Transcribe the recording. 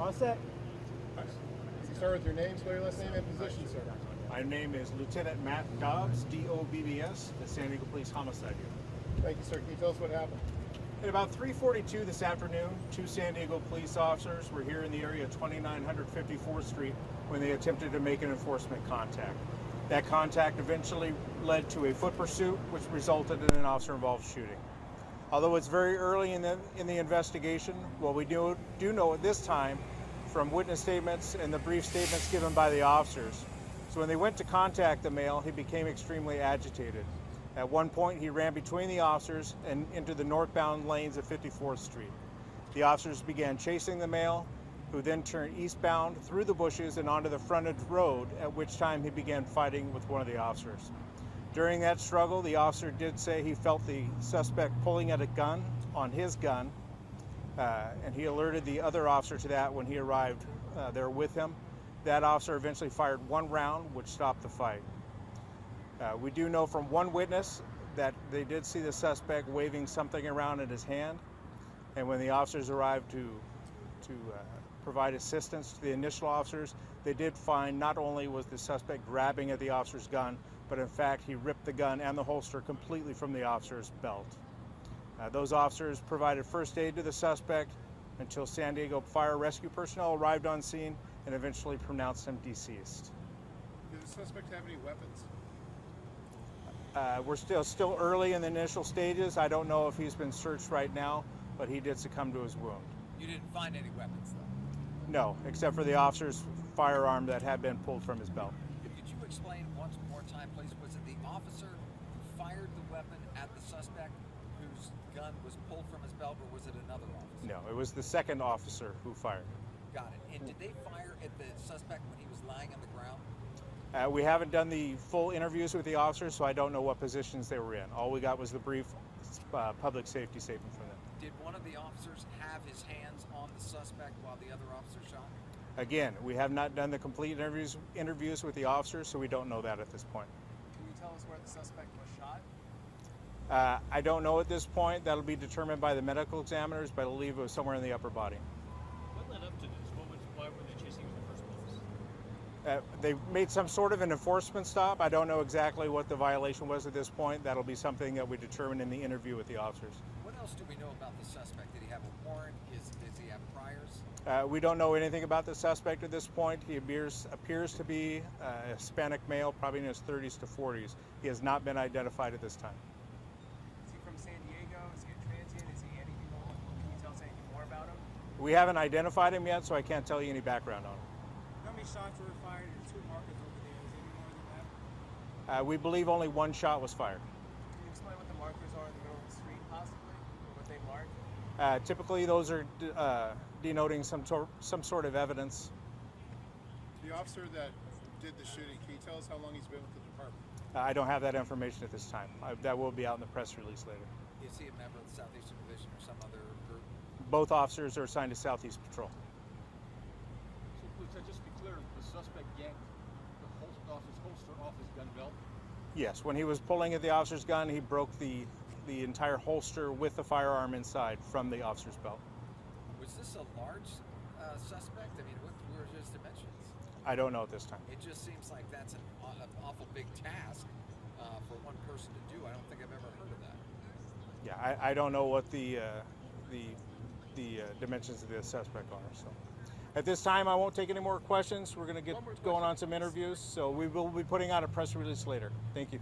All set. Start with your name, spell your last name, and position, sir. My name is Lieutenant Matt Dobbs, DOBBS, the San Diego Police Homicide Unit. Thank you, sir. Can you tell us what happened? At about 3:42 this afternoon, two San Diego police officers were here in the area of 2954th Street when they attempted to make an enforcement contact. That contact eventually led to a foot pursuit, which resulted in an officer-involved shooting. Although it's very early in the investigation, what we do know at this time from witness statements and the brief statements given by the officers, so when they went to contact the male, he became extremely agitated. At one point, he ran between the officers and into the northbound lanes of 54th Street. The officers began chasing the male, who then turned eastbound through the bushes and onto the frontage road, at which time he began fighting with one of the officers. During that struggle, the officer did say he felt the suspect pulling at a gun on his gun, and he alerted the other officer to that when he arrived there with him. That officer eventually fired one round, which stopped the fight. We do know from one witness that they did see the suspect waving something around in his hand, and when the officers arrived to provide assistance to the initial officers, they did find not only was the suspect grabbing at the officer's gun, but in fact he ripped the gun and the holster completely from the officer's belt. Those officers provided first aid to the suspect until San Diego Fire Rescue personnel arrived on scene and eventually pronounced him deceased. Did the suspect have any weapons? We're still early in the initial stages. I don't know if he's been searched right now, but he did succumb to his wound. You didn't find any weapons, though? No, except for the officer's firearm that had been pulled from his belt. Could you explain once more time, please? Was it the officer who fired the weapon at the suspect whose gun was pulled from his belt, or was it another officer? No, it was the second officer who fired. Got it. And did they fire at the suspect when he was lying on the ground? We haven't done the full interviews with the officers, so I don't know what positions they were in. All we got was the brief public safety statement from them. Did one of the officers have his hands on the suspect while the other officer shot? Again, we have not done the complete interviews with the officers, so we don't know that at this point. Can you tell us where the suspect was shot? I don't know at this point. That'll be determined by the medical examiners, but I believe it was somewhere in the upper body. What led up to this? Why were they chasing him in the first place? They made some sort of an enforcement stop. I don't know exactly what the violation was at this point. That'll be something that we determine in the interview with the officers. What else do we know about the suspect? Did he have a warrant? Does he have priors? We don't know anything about the suspect at this point. He appears to be a Hispanic male, probably in his 30s to 40s. He has not been identified at this time. Is he from San Diego? Is he a transient? Is he anything more? Can you tell us anything more about him? We haven't identified him yet, so I can't tell you any background on him. How many shots were fired? There's two markers over there. Is any more than that? We believe only one shot was fired. Can you explain what the markers are in the middle of the street, possibly? Or what they mark? Typically, those are denoting some sort of evidence. The officer that did the shooting, can you tell us how long he's been with the department? I don't have that information at this time. That will be out in the press release later. Is he a member of the Southeastern Division or some other group? Both officers are assigned to Southeast Patrol. So, Lieutenant, just to be clear, the suspect yanked the officer's holster off his gun belt? Yes, when he was pulling at the officer's gun, he broke the entire holster with the firearm inside from the officer's belt. Was this a large suspect? I mean, what were his dimensions? I don't know at this time. It just seems like that's an awful big task for one person to do. I don't think I've ever heard of that. Yeah, I don't know what the dimensions of the suspect are. So, at this time, I won't take any more questions. We're going to get going on some interviews, so we will be putting out a press release later. Thank you.